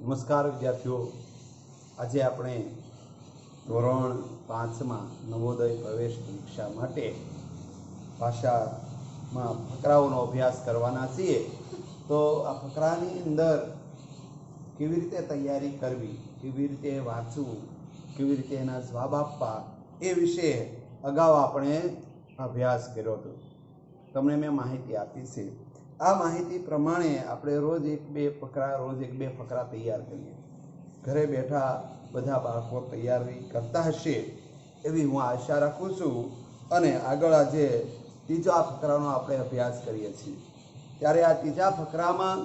નમસ્કાર વિદ્યાર્થીઓ, આજે આપણે ધોરણ 5માં નવોદય પ્રવેશ પરીક્ષા માટે ભાષામાં ફકરાઓનો અભ્યાસ કરવાના છીએ. તો આ ફકરાની અંદર કેવી રીતે તૈયારી કરવી, કેવી રીતે વાંચવું, કેવી રીતે એના જવાબ આપવા, એ વિશે અગાઉ આપણે અભ્યાસ કર્યો હતો. તમને મેં માહિતી આપી છે. આ માહિતી પ્રમાણે આપણે રોજ એક બે ફકરા તૈયાર કરીએ. ઘરે બેઠા બધા બાળકો તૈયારી કરતા હશે એવી હું આશા રાખું છું. અને આગળ આજે ત્રીજા ફકરાનો આપણે અભ્યાસ કરીએ છીએ. ત્યારે આ ત્રીજા ફકરામાં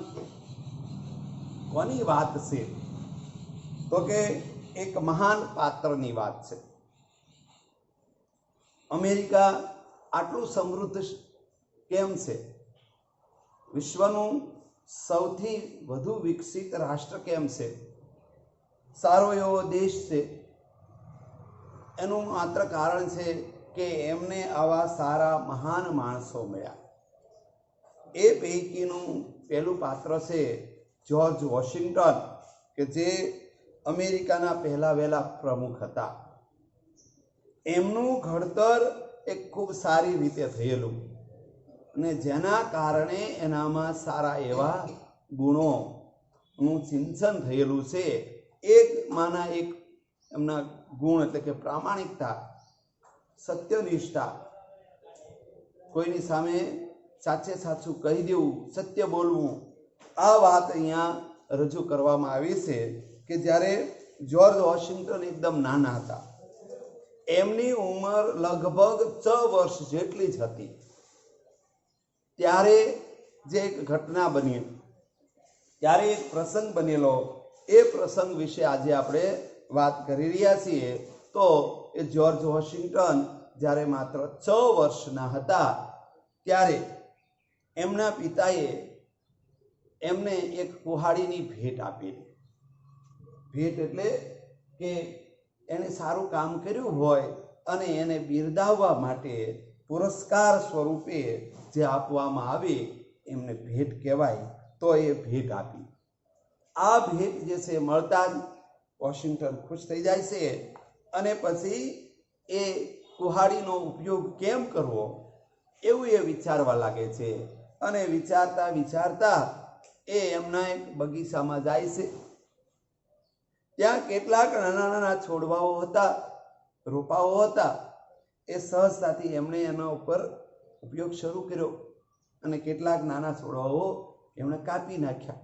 કોની વાત છે? તો કે એક મહાન પાત્રની વાત છે. અમેરિકા આટલું સમૃદ્ધ કેમ છે? વિશ્વનું સૌથી વધુ વિકસિત રાષ્ટ્ર કેમ છે? સારો એવો દેશ છે. એનું માત્ર કારણ છે કે એમને આવા સારા મહાન માણસો મળ્યા. એ પૈકીનું પહેલું પાત્ર છે જ્યોર્જ વોશિંગ્ટન, કે જે અમેરિકાના પહેલા વહેલા પ્રમુખ હતા. એમનું ઘડતર એક ખૂબ સારી રીતે થયેલું અને જેના કારણે એનામાં સારા એવા ગુણોનું સિંચન થયેલું છે. એકમાંના એક એમના ગુણ એટલે કે પ્રામાણિકતા, સત્યનિષ્ઠા, કોઈની સામે સાચે સાચું કહી દેવું, સત્ય બોલવું. આ વાત અહીંયા રજૂ કરવામાં આવી છે કે જ્યારે જ્યોર્જ વોશિંગ્ટન એકદમ નાના હતા, એમની ઉંમર લગભગ 6 વર્ષ જેટલી જ હતી, ત્યારે જે એક ઘટના બની, ત્યારે એક પ્રસંગ બનેલો, એ પ્રસંગ વિશે આજે આપણે વાત કરી રહ્યા છીએ. તો એ જ્યોર્જ વોશિંગ્ટન જ્યારે માત્ર 6 વર્ષના હતા ત્યારે એમના પિતાએ એમને એક કુહાડીની ભેટ આપેલી. ભેટ એટલે કે એને સારું કામ કર્યું હોય અને એને બિરદાવવા માટે પુરસ્કાર સ્વરૂપે જે આપવામાં આવે એમને ભેટ કહેવાય. તો એ ભેટ આપી. આ ભેટ જે છે મળતા જ વોશિંગ્ટન ખુશ થઈ જાય છે અને પછી એ કુહાડીનો ઉપયોગ કેમ કરવો એવું એ વિચારવા લાગે છે. અને વિચારતા વિચારતા એ એમના એક બગીચામાં જાય છે. ત્યાં કેટલાક નાના નાના છોડવાઓ હતા, રોપાઓ હતા. એ સહજતાથી એમણે એના ઉપર ઉપયોગ શરૂ કર્યો અને કેટલાક નાના છોડવાઓ એમણે કાપી નાખ્યા.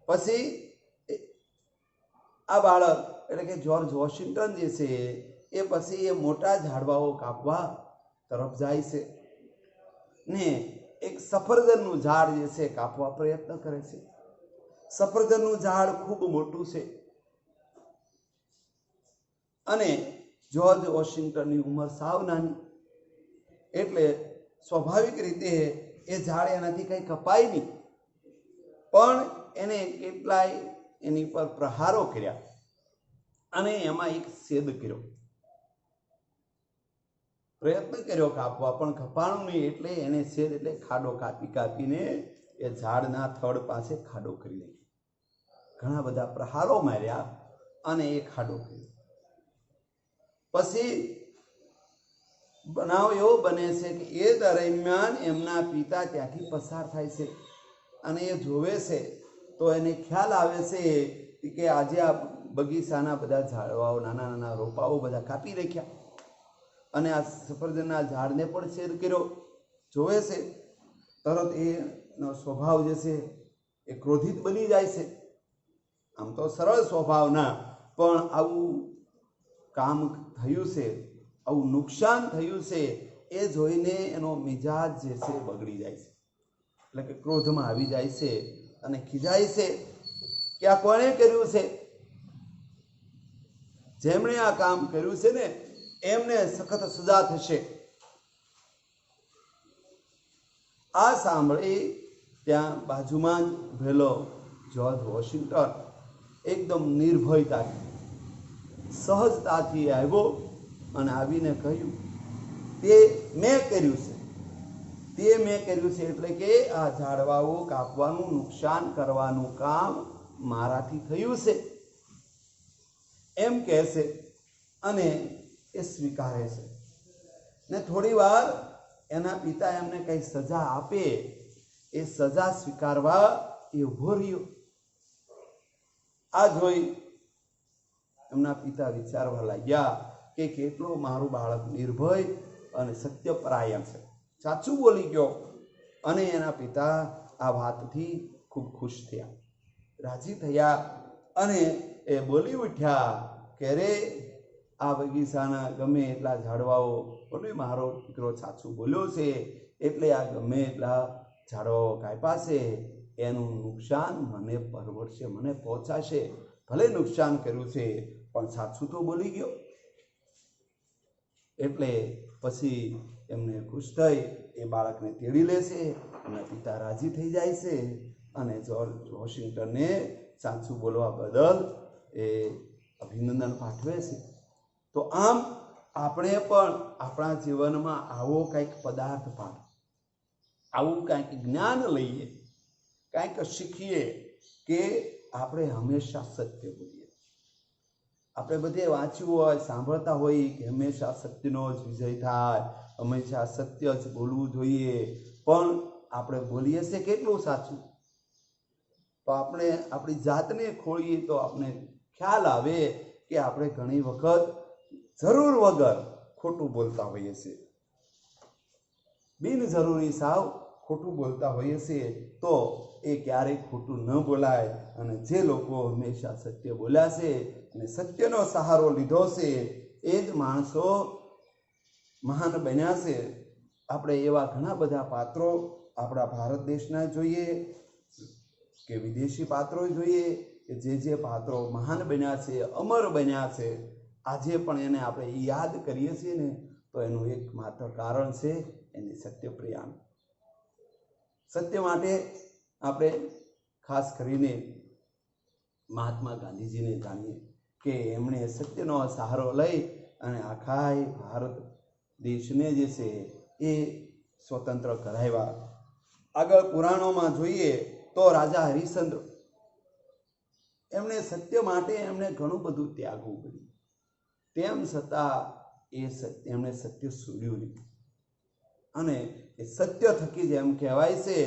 પછી આ બાળક એટલે કે જ્યોર્જ વોશિંગ્ટન જે છે એ પછી એ મોટા ઝાડવાઓ કાપવા તરફ જાય છે ને એક સફરજનનું ઝાડ જે છે કાપવા પ્રયત્ન કરે છે. સફરજનનું ઝાડ ખૂબ મોટું છે અને જ્યોર્જ વોશિંગ્ટનની ઉંમર સાવ નાની, એટલે સ્વાભાવિક રીતે એ ઝાડ એનાથી કંઈ કપાય નહીં. પણ એને કેટલાય એની પર પ્રહારો કર્યા અને એમાં એક છેદ કર્યો. પ્રયત્ન કર્યો કાપવા, પણ કપાણું નહીં. એટલે એને છેદ એટલે ખાડો કાપીને એ ઝાડના થડ પાસે ખાડો કરી નાખ્યો. ઘણા બધા પ્રહારો માર્યા અને એ ખાડો કર્યો. પછી બનાવ એવો બને છે કે એ દરમિયાન એમના પિતા ત્યાંથી પસાર થાય છે અને એ જોવે છે. તો એને ખ્યાલ આવે છે કે આજે આ બગીચાના બધા ઝાડવાઓ, નાના નાના રોપાઓ બધા કાપી નાખ્યા અને આ સફરજનના ઝાડને પણ છેદ કર્યો. જોવે છે તરત એનો સ્વભાવ જે છે એ ક્રોધિત બની જાય છે. આમ તો સરળ સ્વભાવના, પણ આવું કામ થયું છે, આવું નુકસાન થયું છે, એ જોઈને એનો મિજાજ જે છે બગડી જાય છે. એટલે કે ક્રોધમાં આવી જાય છે અને ખીજાય છે કે આ કોણે કર્યું છે? જેમણે આ કામ કર્યું છે ને એમને સખત સજા થશે. આ સાંભળી ત્યાં બાજુમાં જ ઉભેલો જ્યોર્જ વોશિંગ્ટન એકદમ નિર્ભયતાથી, સહજતાથી આવ્યો અને આવીને કહ્યું, તે મેં કર્યું છે. તે મેં કર્યું છે એટલે કે આ ઝાડવાઓ કાપવાનું, નુકસાન કરવાનું કામ મારાથી થયું છે એમ કહે છે અને એ સ્વીકારે છે ને થોડી વાર એના પિતા એમને કઈ સજા આપે એ સજા સ્વીકારવા એ ઉભો રહ્યો. આ જોઈ એમના પિતા વિચારવા લાગ્યા કે કેટલો મારું બાળક નિર્ભય અને સત્યપરાયણ છે, સાચું બોલી ગયો. અને એના પિતા આ વાતથી ખૂબ ખુશ થયા, રાજી થયા અને એ બોલી ઉઠ્યા કે રે આ બગીચાના ગમે એટલા ઝાડવાઓ બોલે મારો દીકરો સાચું બોલ્યો છે એટલે આ ગમે એટલા ઝાડવાઓ કાપ્યા છે એનું નુકસાન મને પરવડશે, મને પહોંચાશે. ભલે નુકસાન કર્યું છે પણ સાચું તો બોલી ગયો. એટલે પછી એમને ખુશ થઈ એ બાળકને તેડી લે છે. એમના પિતા રાજી થઈ જાય છે અને જ્યોર્જ વોશિંગ્ટનને સાચું બોલવા બદલ એ અભિનંદન પાઠવે છે. તો આમ આપણે પણ આપણા જીવનમાં આવો કંઈક પદાર્થ પાડ, આવું કંઈક જ્ઞાન લઈએ, કંઈક શીખીએ કે આપણે હંમેશા સત્ય બોલીએ. આપણે બધે વાંચ્યું હોય, સાંભળતા હોઈએ કે હંમેશા સત્યનો જ વિજય થાય, હંમેશા સત્ય જ બોલવું જોઈએ, પણ આપણે બોલીએ છીએ કેટલું સાચું? તો આપણે આપણી જાતને ખોળીએ તો આપણે ખ્યાલ આવે કે આપણે ઘણી વખત જરૂર વગર ખોટું બોલતા હોઈએ છીએ, બિનજરૂરી સાવ ખોટું બોલતા હોઈએ છીએ. તો એ ક્યારેય ખોટું ન બોલાય. અને જે લોકો હંમેશા સત્ય બોલ્યા છે અને સત્યનો સહારો લીધો છે એ જ માણસો મહાન બન્યા છે. આપણે એવા ઘણા બધા પાત્રો આપણા ભારત દેશના જોઈએ કે વિદેશી પાત્રો જોઈએ કે જે પાત્રો મહાન બન્યા છે, અમર બન્યા છે, આજે પણ એને આપણે યાદ કરીએ છીએ ને તો એનું એકમાત્ર કારણ છે એની સત્યપ્રિયાણ. સત્ય માટે આપણે ખાસ કરીને મહાત્મા ગાંધીજીને જાણીએ કે એમણે સત્યનો સહારો લઈ અને આખા ભારત દેશને જે છે એ સ્વતંત્ર કરાવ્યા. આગળ પુરાણોમાં જોઈએ તો રાજા હરિશ્ચંદ્ર, એમણે સત્ય માટે એમણે ઘણું બધું ત્યાગવું પડ્યું, તેમ છતાં એમણે સત્ય છોડ્યું નહીં. અને એ સત્ય થકી જ એમ કહેવાય છે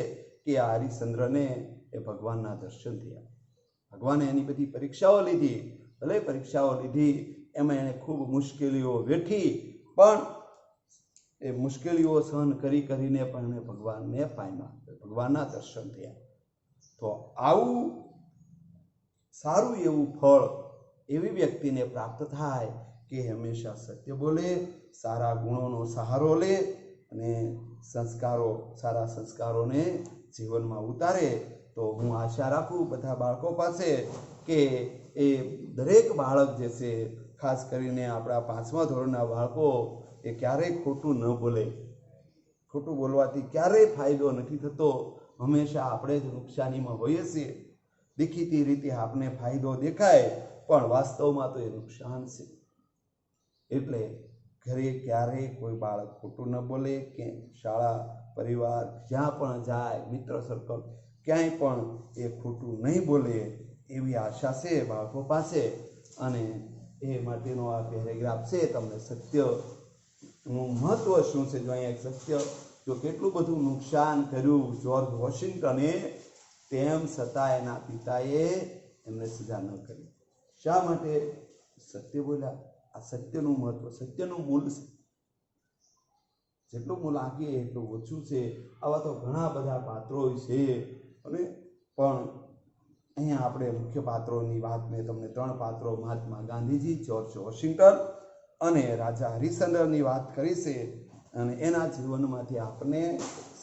કે આ હરિશ્ચંદ્રને એ ભગવાનના દર્શન થયા. ભગવાને એની બધી પરીક્ષાઓ લીધી, ભલે પરીક્ષાઓ લીધી, એમાં એણે ખૂબ મુશ્કેલીઓ વેઠી, પણ એ મુશ્કેલીઓ સહન કરીને પણ એણે ભગવાનને પામ્યા, ભગવાનના દર્શન થયા. તો આવું સારું એવું ફળ એવી વ્યક્તિને પ્રાપ્ત થાય કે હંમેશા સત્ય બોલે, સારા ગુણોનો સહારો લે અને સારા સંસ્કારોને જીવનમાં ઉતારે. તો હું આશા રાખું બધા બાળકો પાસે કે એ દરેક બાળક જે છે, ખાસ કરીને આપણા 5મા ધોરણના બાળકો, એ ક્યારેય ખોટું ન બોલે. ખોટું બોલવાથી ક્યારેય ફાયદો નથી થતો, હંમેશા આપણે જ નુકસાનીમાં હોઈએ છીએ. દેખીતી રીતે આપને ફાયદો દેખાય પણ વાસ્તવમાં તો એ નુકસાન છે. એટલે ઘરે ક્યારેય કોઈ બાળક ખોટું ન બોલે, કે શાળા પરિવાર જ્યાં પણ જાય, મિત્ર સર્કલ ક્યાંય પણ એ ખોટું નહીં બોલે એવી આશા છે બાળકો પાસે. અને એ માટેનો આ પેરેગ્રાફ છે. તમને સત્યનું મહત્વ શું છે, જો અહીંયા સત્ય જો કેટલું બધું નુકસાન કર્યું જ્યોર્જ વોશિંગ્ટને, તેમ છતાં એના પિતાએ એમને સજા ન કરી. શા માટે? સત્ય બોલ્યા. આ સત્યનું મહત્વ, સત્યનું મૂલ છે. જેટલું મૂલ આંકીએ એટલું ઓછું છે. આવા તો ઘણા બધા પાત્રો છે, અને પણ અહીંયા આપણે મુખ્ય પાત્રોની વાત, મેં તમને 3 પાત્રો મહાત્મા ગાંધીજી, જ્યોર્જ વોશિંગ્ટન અને રાજા હરિશ્ચંદ્રની વાત કરી છે. અને એના જીવનમાંથી આપણને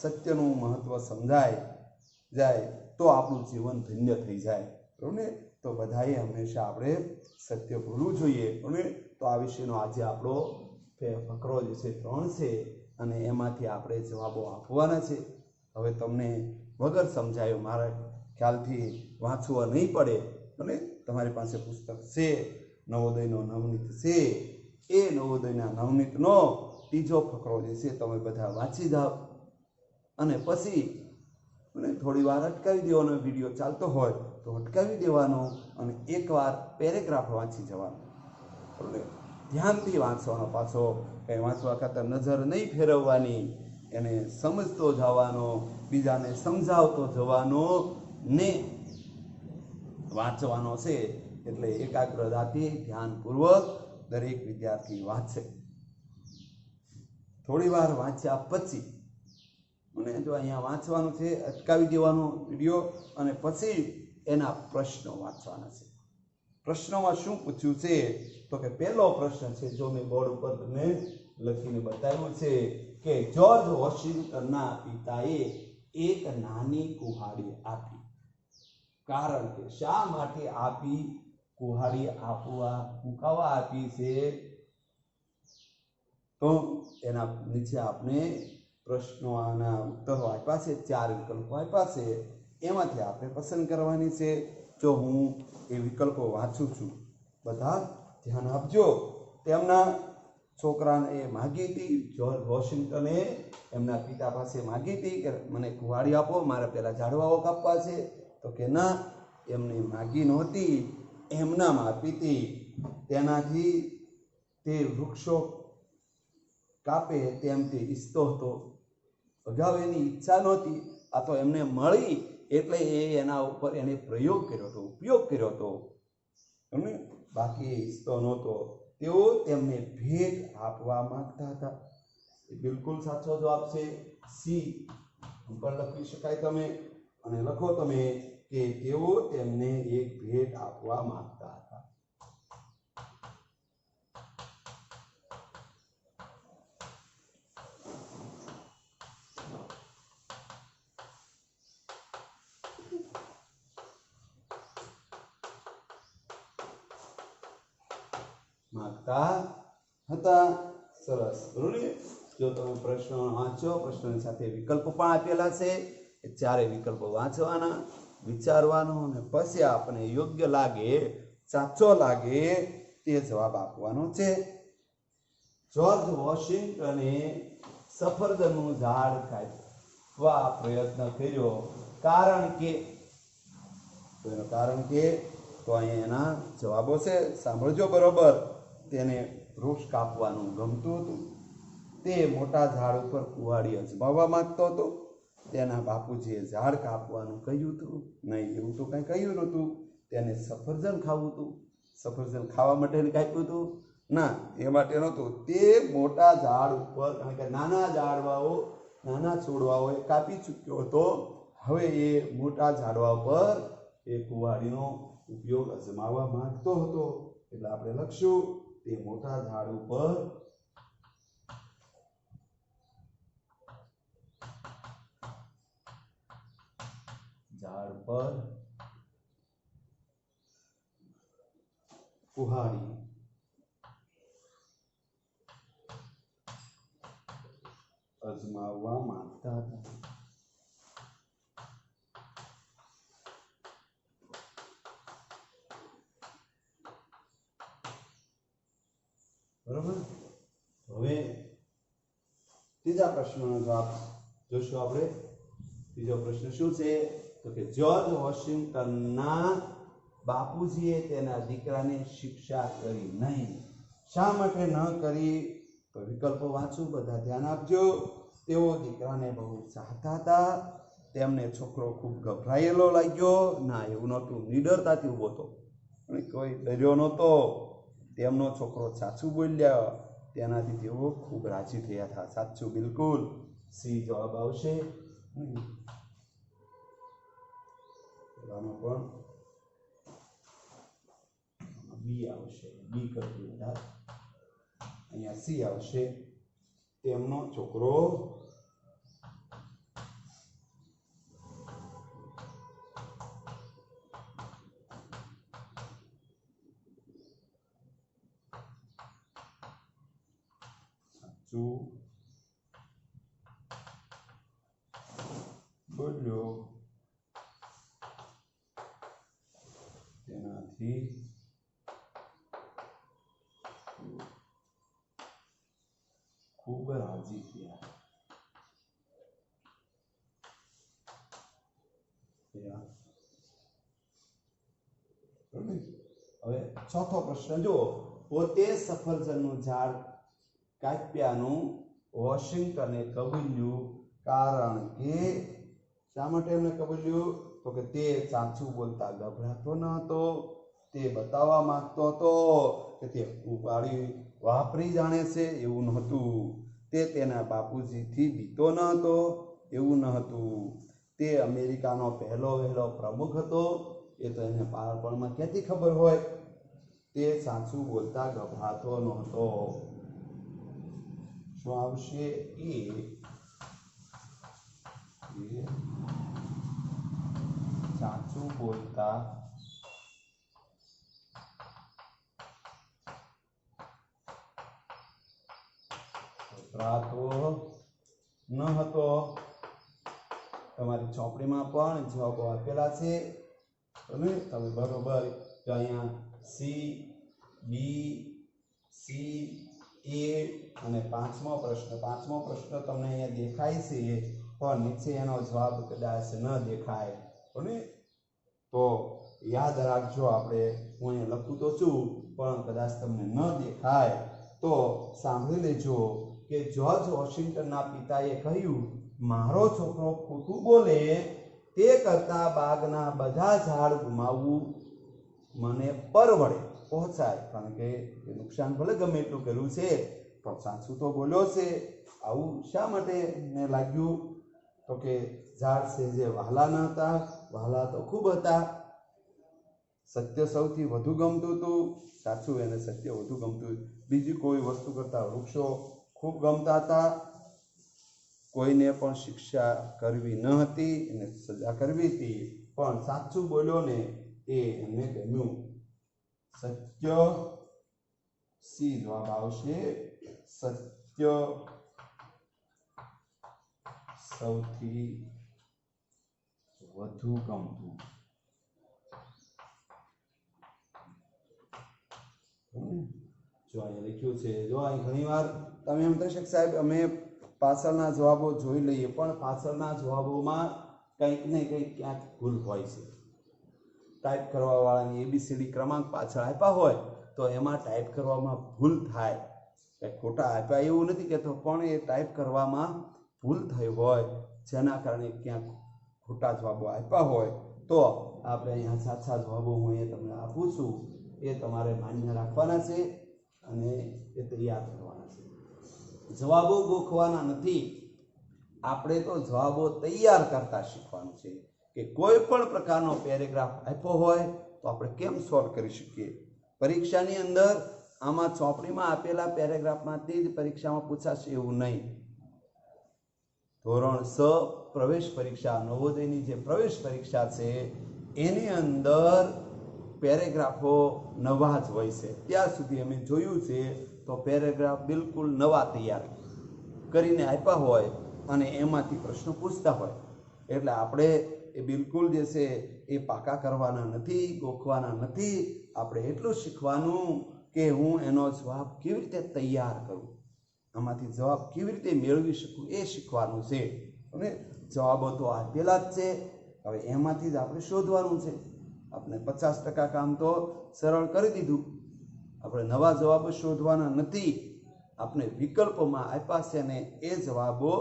સત્યનું મહત્વ સમજાય જાય તો આપણું જીવન ધન્ય થઈ જાય. બરાબર ને? તો બધાએ હંમેશા આપણે સત્ય બોલવું જોઈએ. અને તો આ વિશેનો આજે આપણો ફકરો જે છે 3 છે, અને એમાંથી આપણે જવાબો આપવાના છે. હવે તમને વગર સમજાયો મારા ખ્યાલથી વાંચવા નહીં પડે, અને તમારી પાસે પુસ્તક છે, નવોદયનો નવનીત છે, એ નવોદયના નવનીતનો 3જો ફકરો જે છે તમે બધા વાંચી જાઓ. અને પછી અને થોડી વાર અટકાવી દેવાનો, વિડીયો ચાલતો હોય તો અટકાવી દેવાનો અને એકવાર પેરેગ્રાફ વાંચી જવાનો. એટલે ધ્યાનથી વાંચવાનો, પાછો કંઈ વાંચવા ખાતર નજર નહીં ફેરવવાની, એને સમજતો જવાનો, બીજાને સમજાવતો જવાનો ને વાંચવાનો છે. એટલે એકાગ્રતાથી ધ્યાનપૂર્વક દરેક વિદ્યાર્થી વાંચે. થોડી વાર વાંચ્યા પછી મને જો અહીંયા વાંચવાનું છે, અટકાવી દેવાનો વિડીયો અને પછી એના પ્રશ્નો વાંચવાના છે. પ્રશ્નોમાં શું પૂછ્યું છે તો કે પહેલો પ્રશ્ન છે, જો મેં બોર્ડ ઉપર તમને લખીને બતાવ્યું છે કે જ્યોર્જ વોશિંગ્ટનના પિતાએ એક નાની કુહાડી આપી. કારણ કે શા માટે આપી? કુહાડી મુકાવા આપી છે. તો એના નીચે આપણે પ્રશ્નોના ઉત્તરો આપ્યા છે, 4 વિકલ્પો આપ્યા છે. એમાંથી આપણે પસંદ કરવાની છે. જો હું એ વિકલ્પો વાંચું છું, બધા ધ્યાન આપજો. તેમના છોકરાને માગી હતી, જ્યોર્જ વોશિંગ્ટને એમના પિતા પાસે માગી હતી કે મને કુહાડી આપો, મારે પહેલાં ઝાડવાઓ કાપવા છે. તો કે ના, એમને માગી નહોતી, એમનામાં આપી હતી. તેનાથી તે વૃક્ષો કાપે તેમ તે ઈચ્છતો હતો. અગાઉ એની ઈચ્છા નહોતી, આ તો એમને મળી એટલે એના ઉપર એને પ્રયોગ કર્યો હતો, ઉપયોગ કર્યો હતો. બાકી એ ઈચ્છતો નહોતો. તેઓ તેમને ભેટ આપવા માંગતા હતા. એ બિલકુલ સાચો જવાબ છે, સી. ઉપર લખી શકાય તમે અને લખો તમે કે તેઓ તેમને એક ભેટ આપવા માંગતા હતા. માંગતા હતા. સરસ. જો તમે પ્રશ્નો વાંચો, પ્રશ્નોની સાથે વિકલ્પો પણ આપેલા છે. એ 4 વિકલ્પો વાંચવાના, વિચારવાનું અને પછી આપણે યોગ્ય લાગે, સાચો લાગે તે જવાબ આપવાનો છે. જ્યોર્જ વોશિંગ્ટને સફરજનનું ઝાડ કાપવા પ્રયત્ન કર્યો કારણ કે તો અહીંયા એના જવાબો છે, સાંભળજો બરોબર. તેને વૃક્ષ કાપવાનું ગમતું હતું. તે મોટા ઝાડ ઉપર કુહાડી અજમાવવા માંગતો હતો. તેના બાપુજીએ ઝાડ કાપવાનું કહ્યું હતું નહીં, એવું તો કંઈ કહ્યું નહોતું. તેને સફરજન ખાવું હતું. સફરજન ખાવા માટે કાપ્યું હતું? ના, એ માટે નહોતું. તે મોટા ઝાડ ઉપર, કારણ કે નાના ઝાડવાઓ, નાના છોડવાઓ એ કાપી ચૂક્યો હતો. હવે એ મોટા ઝાડવા પર એ કુહાડીનો ઉપયોગ અજમાવવા માંગતો હતો. એટલે આપણે લખશું તે મોટા ઝાડ ઉપર કુહાડી અજમાવવા માંગતા હતા. બરોબર. હવે ત્રીજા પ્રશ્નનો જવાબ જોશું આપણે. ત્રીજો પ્રશ્ન શું છે તો કે જ્યોર્જ વોશિંગ્ટનના બાપુજીએ તેના દીકરાને શિક્ષા કરી નહીં. શા માટે ન કરી? તો વિકલ્પો વાંચું, બધા ધ્યાન આપજો. તેઓ દીકરાને બહુ ચાહતા હતા. તેમને છોકરો ખૂબ ગભરાયેલો લાગ્યો. ના, એવું નહોતું. નિડરતાથી ઊભો હતો અને કોઈ ડર્યો નહોતો. તેમનો છોકરો સાચું બોલ્યા, તેનાથી તેઓ ખૂબ રાજી થયા હતા. સાચું, બિલકુલ સી જવાબ આવશે. પણ બી આવશે, બી કરતી વધારે અહીંયા સી આવશે. તેમનો છોકરો સાચું બોલ્યો, તેનાથી ખૂબ રાજી થયા. હવે ચોથો પ્રશ્ન જુઓ, પોતે સફરજનનું ઝાડ કાપ્યાનું વોશિંગ્ટને કબૂલ્યું, કારણ કે શા માટે એમણે કબૂલ્યું? તો કે તે સાચું બોલતા ગભરાતો ન હતો, તે બતાવવા માંગતો હતો કે તે ઉપાડી વાપરી જાણે છે એવું નહોતું, તે તેના બાપુજીથી બીતો ન હતો એવું ન હતું, તે અમેરિકાનો પહેલો વહેલો પ્રમુખ હતો એ તો એને બાળપણમાં ક્યાંથી ખબર હોય, તે સાચું બોલતા ગભરાતો નહોતો. શું આવશે? એ સાચું બોલતા ગભરાતો ન હતો. તમારી ચોપડીમાં પણ જવાબો આપેલા છે, તમે બરોબર અહીંયા સી, બી, સી, એ અને પાંચમો પ્રશ્ન તમને અહીંયા દેખાય છે, પણ નીચે એનો જવાબ કદાચ ન દેખાય. તો યાદ રાખજો, આપણે હું અહીંયા લખું તો છું પણ કદાચ તમને ન દેખાય તો સાંભળી લેજો કે જ્યોર્જ વોશિંગ્ટનના પિતાએ કહ્યું, મારો છોકરો ખોટું બોલે તે કરતા બાગના બધા ઝાડ ગુમાવવું મને પરવડે પહોંચાય, કારણ કે એ નુકસાન ભલે ગમે એટલું કર્યું છે પણ સાચું તો બોલ્યો છે. આવું શા માટે ને લાગ્યું? તો કે ઝાડ છે જે વહાલા ન હતા, વહાલા તો ખૂબ હતા, સત્ય સૌથી વધુ ગમતું હતું, સાચું એને સત્ય વધુ ગમતું, બીજી કોઈ વસ્તુ કરતા વૃક્ષો ખૂબ ગમતા હતા, કોઈને પણ શિક્ષા કરવી ન હતી, એને સજા કરવી હતી, પણ સાચું બોલ્યો ને એ એમને ગમ્યું. સત્ય સી જવાબ આવશે, સત્ય સૌથી વધુ ગમતું. જો અહીંયા લખ્યું છે, જો અહીં ઘણી વાર તમે એમ કહી શકો સાહેબ અમે પાછળના જવાબો જોઈ લઈએ, પણ પાછળના જવાબોમાં કંઈક ને કંઈક ક્યાંક ભૂલ હોય છે. ટાઈપ કરવા વાળાની એબીસીડી ક્રમાંક પાછળ આપ્યા હોય તો એમાં ટાઈપ કરવામાં ભૂલ થાય, કંઈક ખોટા આપ્યા એવું નથી કહેતો, પણ એ ટાઈપ કરવામાં ભૂલ થઈ હોય જેના કારણે ક્યાંક ખોટા જવાબો આપ્યા હોય તો આપણે અહીંયા સાચા જવાબો હું એ તમને આપું છું, એ તમારે માન્ય રાખવાના છે અને એ તૈયાર કરવાના છે. જવાબો ગોખવાના નથી, આપણે તો જવાબો તૈયાર કરતા શીખવાનું છે કે કોઈ પણ પ્રકારનો પેરેગ્રાફ આપ્યો હોય તો આપણે કેમ સોલ્વ કરી શકીએ. પરીક્ષાની અંદર આમાં ચોપડીમાં આપેલા પેરેગ્રાફમાંથી જ પરીક્ષામાં પૂછાશે એવું નહીં. ધોરણ 6 પ્રવેશ પરીક્ષા, નવોદયની જે પ્રવેશ પરીક્ષા છે એની અંદર પેરેગ્રાફો નવા જ હોય છે. ત્યાર સુધી અમે જોયું છે તો પેરેગ્રાફ બિલકુલ નવા તૈયાર કરીને આપ્યા હોય અને એમાંથી પ્રશ્નો પૂછતા હોય, એટલે આપણે એ બિલકુલ જે છે એ પાકા કરવાના નથી, ગોખવાના નથી. આપણે એટલું શીખવાનું કે હું એનો જવાબ કેવી રીતે તૈયાર કરું, આમાંથી જવાબ કેવી રીતે મેળવી શકું એ શીખવાનું છે. અને જવાબો તો આપેલા જ છે, હવે એમાંથી જ આપણે શોધવાનું છે. આપણે 50% કામ તો સરળ કરી દીધું, આપણે નવા જવાબો શોધવાના નથી, આપણે વિકલ્પોમાં આપ્યા છે અને એ જવાબો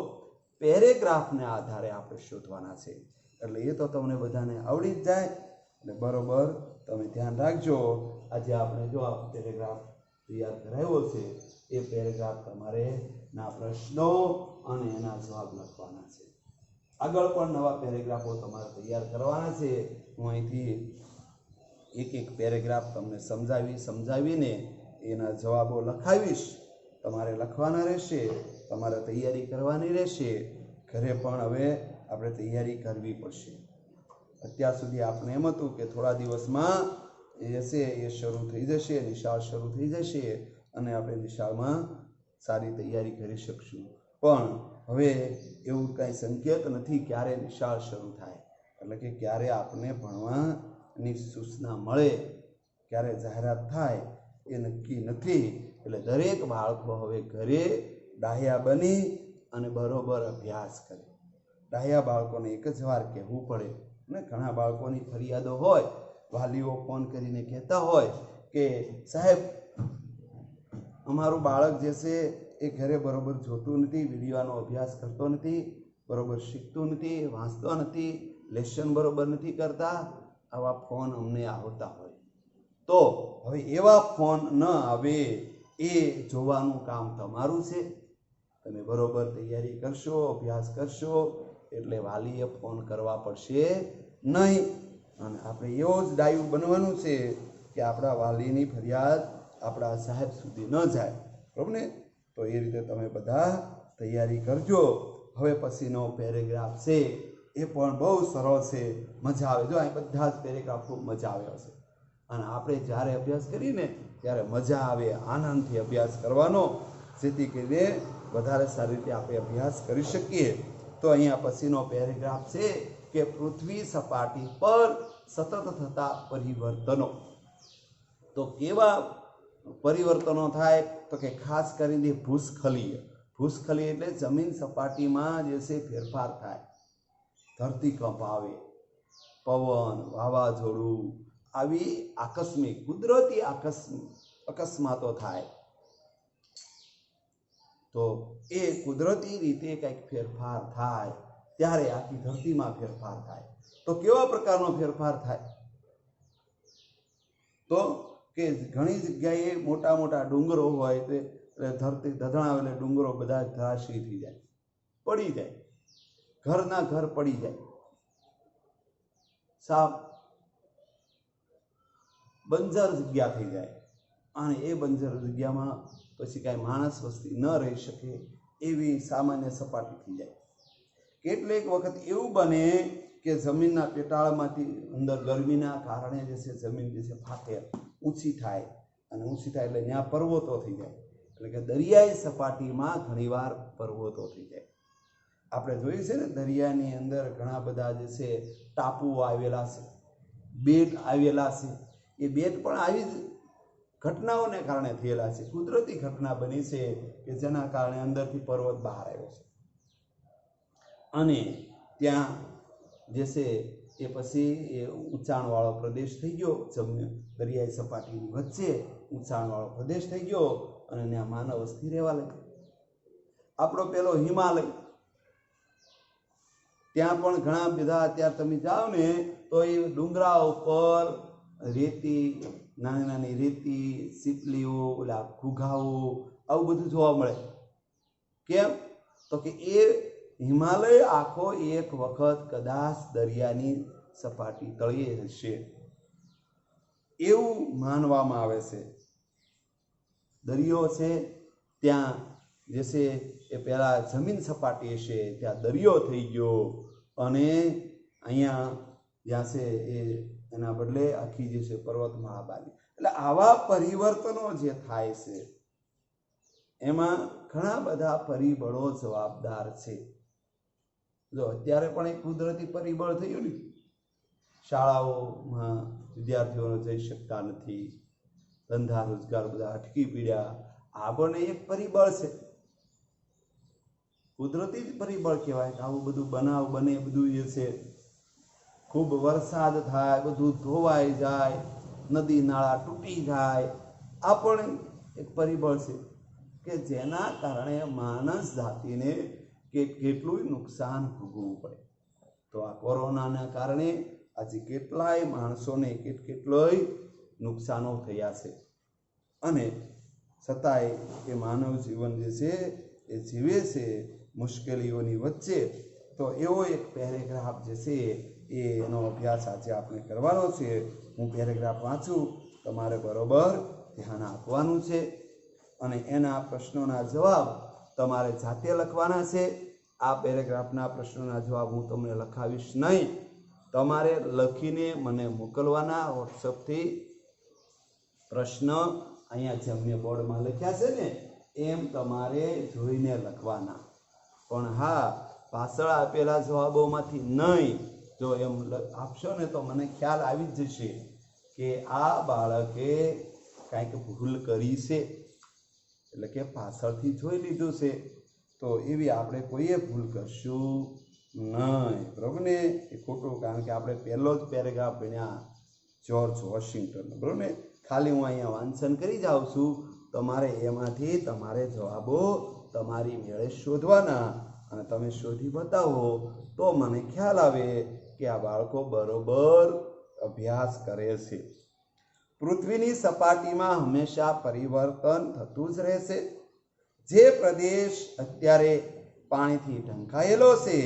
પેરેગ્રાફને આધારે આપણે શોધવાના છે. એટલે એ તો તમને બધાને આવડી જ જાય. એટલે બરોબર તમે ધ્યાન રાખજો. આજે આપણે જો આ પેરેગ્રાફ તૈયાર કરાવ્યો છે એ પેરેગ્રાફ તમારે ના પ્રશ્નો અને એના જવાબ લખવાના છે. આગળ પણ નવા પેરેગ્રાફો તમારે તૈયાર કરવાના છે. હું અહીંથી એક એક પેરેગ્રાફ તમને સમજાવીને એના જવાબો લખાવીશ. તમારે લખવાના રહેશે, તમારે તૈયારી કરવાની રહેશે. ઘરે પણ હવે આપણે તૈયારી કરવી પડશે. અત્યાર સુધી આપણે એમ હતું કે થોડા દિવસમાં એ છે એ શરૂ થઈ જશે, નિશાળ શરૂ થઈ જશે અને આપણે નિશાળમાં સારી તૈયારી કરી શકશું. પણ હવે એવું કાંઈ સંકેત નથી ક્યારે નિશાળ શરૂ થાય, એટલે કે ક્યારે આપણે ભણવાની સૂચના મળે, ક્યારે જાહેરાત થાય એ નક્કી નથી. એટલે દરેક બાળકો હવે ઘરે ડાહ્યા બની અને બરોબર અભ્યાસ કરે. ડાહ્યા બાળકોને એક જ વાર કહેવું પડે ને ઘણા બાળકોની ફરિયાદો હોય વાલીઓ ફોન કરીને કહેતા હોય કે સાહેબ અમારું બાળક જે છે એ ઘરે બરોબર જોતું નથી, વિડીયોનો અભ્યાસ કરતો નથી, બરોબર શીખતું નથી, વાંચતો નથી, લેસન બરોબર નથી કરતા, આવા ફોન અમને આવતા હોય તો હવે એવા ફોન ન આવે એ જોવાનું કામ તમારું છે. તમે બરોબર તૈયારી કરશો, અભ્યાસ કરશો એટલે વાલીએ ફોન કરવા પડશે નહીં. અને આપણે એવો જ ડાયું બનવાનું છે કે આપણા વાલીની ફરિયાદ આપણા સાહેબ સુધી ન જાય, બરાબર ને? તો એ રીતે તમે બધા તૈયારી કરજો. હવે પછીનો પેરેગ્રાફ છે એ પણ બહુ સરળ છે, મજા આવે. જો અહીં બધા જ પેરેગ્રાફ ખૂબ મજા આવે છે અને આપણે જ્યારે અભ્યાસ કરીએ ત્યારે મજા આવે, આનંદથી અભ્યાસ કરવાનો, જેથી કરીને વધારે સારી રીતે આપણે અભ્યાસ કરી શકીએ. તો અહીંયા પછીનો પેરેગ્રાફ છે કે પૃથ્વી સપાટી પર સતત થતા પરિવર્તનો. તો કેવા પરિવર્તનો થાય? તો કે ખાસ કરીને ભૂસ્ખલીય. ભૂસ્ખલીય એટલે જમીન સપાટીમાં જે છે ફેરફાર થાય, ધરતીકંપ આવે, પવન, વાવાઝોડું, આવી આકસ્મિક કુદરતી અકસ્માતો થાય. તો એ કુદરતી રીતે કંઈક ફેરફાર થાય ત્યારે આખી ધરતીમાં ફેરફાર થાય. તો કેવા પ્રકારનો ફેરફાર થાય? તો કે ઘણી જગ્યાએ મોટા મોટા ડુંગરો હોય તે ધરતી ધધણાવે એટલે ડુંગરો બધા ધરાશયી થઈ જાય, પડી જાય, ઘરના ઘર પડી જાય, સાવ બંજર જગ્યા થઈ જાય અને એ બંજર જગ્યામાં પછી કાંઈ માણસ વસ્તી ન રહી શકે એવી સામાન્ય સપાટી થઈ જાય. કેટલીક વખત એવું બને કે જમીનના પેટાળમાંથી અંદર ગરમીના કારણે જે છે જમીન જે છે ફાટે, ઊંચી થાય, અને ઊંચી થાય એટલે ત્યાં પર્વતો થઈ જાય. એટલે કે દરિયાઈ સપાટીમાં ઘણીવાર પર્વતો થઈ જાય. આપણે જોયું છે ને દરિયાની અંદર ઘણા બધા જે છે ટાપુઓ આવેલા છે, બેટ આવેલા છે. એ બેટ પણ આવી જ ઘટનાઓને કારણે થયેલા છે, કુદરતી ઘટના બની છે કે જેના કારણે અંદરથી પર્વત બહાર આવ્યો છે અને ત્યાં જે છે એ પછી એ ઊંચાણવાળો પ્રદેશ થઈ ગયો, દરિયાઈ સપાટીની વચ્ચે ઊંચાણવાળો પ્રદેશ થઈ ગયો અને ત્યાં માનવ વસ્તી રહેવા લાગી. આપણો પેલો હિમાલય, ત્યાં પણ ઘણા બધા અત્યારે તમે જાઓ ને તો એ ડુંગરા ઉપર રેતી, નાની નાની રેતી, સીપલીઓ, ઓલા ઘૂઘાઓ, આવું બધું જોવા મળે. કેમ? તો કે એ હિમાલય આખો એક વખત કદાચ દરિયાની સપાટી તળિયે હશે એવું માનવામાં આવે છે. દરિયો છે ત્યાં જે છે એ પહેલા જમીન સપાટી હશે, ત્યાં દરિયો થઈ ગયો અને અહીંયા જ્યાં છે એ એના બદલે આખી જે છે પર્વતમાળા બાંધી. એટલે આવા પરિવર્તનો જે થાય છે એમાં ઘણા બધા પરિબળો જવાબદાર છે. જો અત્યારે પણ એક કુદરતી પરિબળ થયું ને, શાળાઓમાં વિદ્યાર્થીઓ જઈ શકતા નથી, ધંધા રોજગાર બધા અટકી પડ્યા, આ પણ એક પરિબળ છે, કુદરતી જ પરિબળ કહેવાય. કે આવું બધું બનાવ બને, બધું એ છે, ખૂબ વરસાદ થાય, બધું ધોવાઈ જાય, નદી નાળા તૂટી જાય, આ પણ એક પરિબળ છે કે જેના કારણે માનસ જાતિને કેટલું નુકસાન ભોગવવું પડે. તો આ કોરોનાના કારણે આજે કેટલાય માણસોને કેટલોય નુકસાનો થયા છે અને છતાંય એ માનવ જીવન જે છે એ જીવે છે મુશ્કેલીઓની વચ્ચે. તો એવો એક પેરેગ્રાફ જે છે એનો અભ્યાસ આજે આપણે કરવાનો છે. હું પેરેગ્રાફ વાંચું, તમારે બરોબર ધ્યાન આપવાનું છે અને એના પ્રશ્નોના જવાબ તમારે જાતે લખવાના છે. આ પેરેગ્રાફના પ્રશ્નોના જવાબ હું તમને લખાવીશ નહીં, તમારે લખીને મને મોકલવાના વોટ્સઅપથી. પ્રશ્ન અહીંયા જેમ મેં બોર્ડમાં લખ્યા છે ને એમ તમારે જોઈને લખવાના, પણ હા પાછળ આપેલા જવાબોમાંથી નહીં. જો એમ આપશો ને તો મને ખ્યાલ આવી જ જશે કે આ બાળકે કાંઈક ભૂલ કરી છે, એટલે કે પાછળથી જોઈ લીધું છે. તો એવી આપણે કોઈએ ભૂલ કરશું નહીં, બરાબર ને? એ ખોટું, કારણ કે આપણે પહેલો જ પેરેગ્રાફ ભણ્યા જ્યોર્જ વોશિંગ્ટન, બરાબર ને? ખાલી હું અહીંયા વાંચન કરી જાઉં છું, તમારે એમાંથી તમારે જવાબો તમારી મેળે શોધવાના, અને તમે શોધી બતાવો તો મને ખ્યાલ આવે કે આ બાળકો બરોબર અભ્યાસ કરે છે. પૃથ્વીની સપાટીમાં હંમેશા પરિવર્તન થતું જ રહેશે. જે પ્રદેશ અત્યારે પાણીથી ઢંકાયેલો છે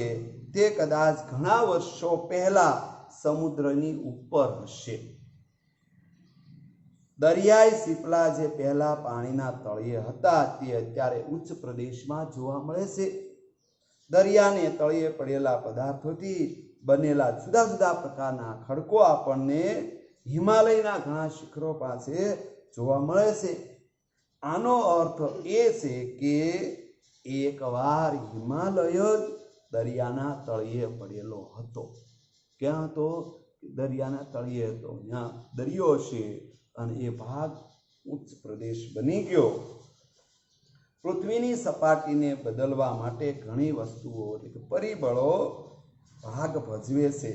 તે કદાચ ઘણા વર્ષો પહેલા સમુદ્રની ઉપર હશે. દરિયાઈ શીપલા જે પહેલા પાણીના તળિયે હતા તે અત્યારે ઉચ્ચ પ્રદેશમાં જોવા મળે છે. દરિયાને તળિયે પડેલા પદાર્થોથી બનેલા જુદા જુદા પ્રકારના ખડકો આપણને હિમાલયના ઘણા શિખરો પાસે જોવા મળે છે. આનો અર્થ એ છે કે એકવાર હિમાલય દરિયાના તળિયે પડેલો હતો. ક્યાં હતો? દરિયાના તળિયે હતો. ત્યાં દરિયો છે અને એ ભાગ ઉચ્ચ પ્રદેશ બની ગયો. પૃથ્વીની સપાટીને બદલવા માટે ઘણી વસ્તુઓ એટલે કે પરિબળો ભાગ ભજવે છે.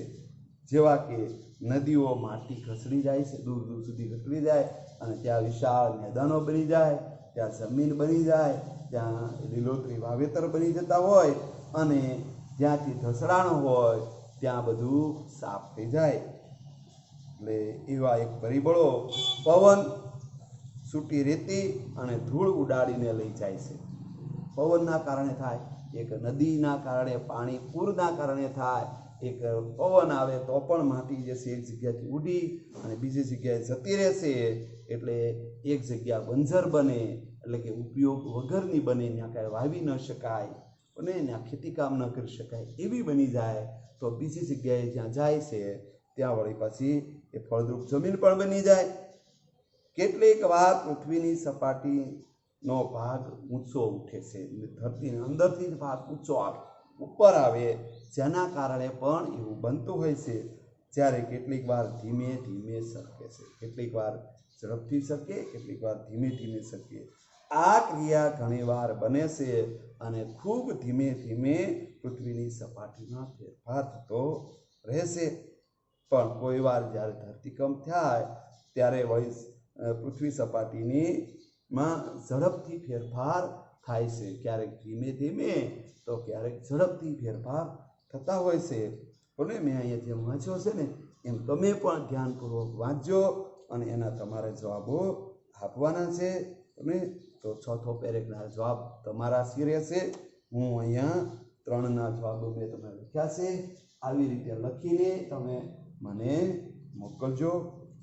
જેવા કે નદીઓ માટી ખસડી જાય છે, દૂર દૂર સુધી ખસડી જાય અને ત્યાં વિશાળ મેદાનો બની જાય, ત્યાં જમીન બની જાય, ત્યાં લીલોતરી વાવેતર બની જતા હોય અને જ્યાંથી ધસડાણ હોય ત્યાં બધું સાફ થઈ જાય. એટલે એવા એક પરિબળો પવન, સૂટી રેતી અને ધૂળ ઉડાડીને લઈ જાય છે. પવનના કારણે થાય, એક નદીના કારણે, પાણી પૂરના કારણે થાય, એક પવન આવે તો પણ માટી જે છે એક જગ્યાથી ઉડી અને બીજી જગ્યાએ જતી રહેશે. એટલે એક જગ્યા બંજર બને, એટલે કે ઉપયોગ વગરની બને, ત્યાં કાંઈ વાવી ન શકાય અને ત્યાં ખેતીકામ ન કરી શકાય એવી બની જાય. તો બીજી જગ્યાએ જ્યાં જાય છે ત્યાં વળી પાછી એ ફળદ્રુપ જમીન પણ બની જાય. કેટલીક વાર પૃથ્વીની સપાટીનો ભાગ ઊંચો ઉઠે છે, ધરતીની અંદરથી જ ભાગ ઊંચો આવે, ઉપર આવે, જેના કારણે પણ એવું બનતું હોય છે. જ્યારે કેટલીક વાર ધીમે ધીમે સરકે છે, કેટલીક વાર ઝડપથી સરકે, કેટલીક વાર ધીમે ધીમે સરકે. આ ક્રિયા ઘણી વાર બને છે અને ખૂબ ધીમે ધીમે પૃથ્વીની સપાટીમાં ફેરફાર થતો રહેશે. પણ કોઈ વાર જ્યારે ધરતીકંપ થાય ત્યારે વળી પૃથ્વી સપાટીની માં ઝડપથી ફેરફાર થાય છે. ક્યારેક ધીમે ધીમે તો ક્યારેક ઝડપથી ફેરફાર થતા હોય છે. અને મેં અહીંયા જેમ વાંચ્યો છે ને એમ તમે પણ ધ્યાનપૂર્વક વાંચજો અને એના તમારે જવાબો આપવાના છે. અને તો ચોથો પેરેગ્રાફ જવાબ તમારા સિરે છે. હું અહીંયા 3ના જવાબો મેં તમે લખ્યા છે. આવી રીતે લખીને તમે મને મોકલજો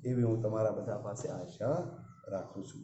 એવી હું તમારા બધા પાસે આશા રાખું છું.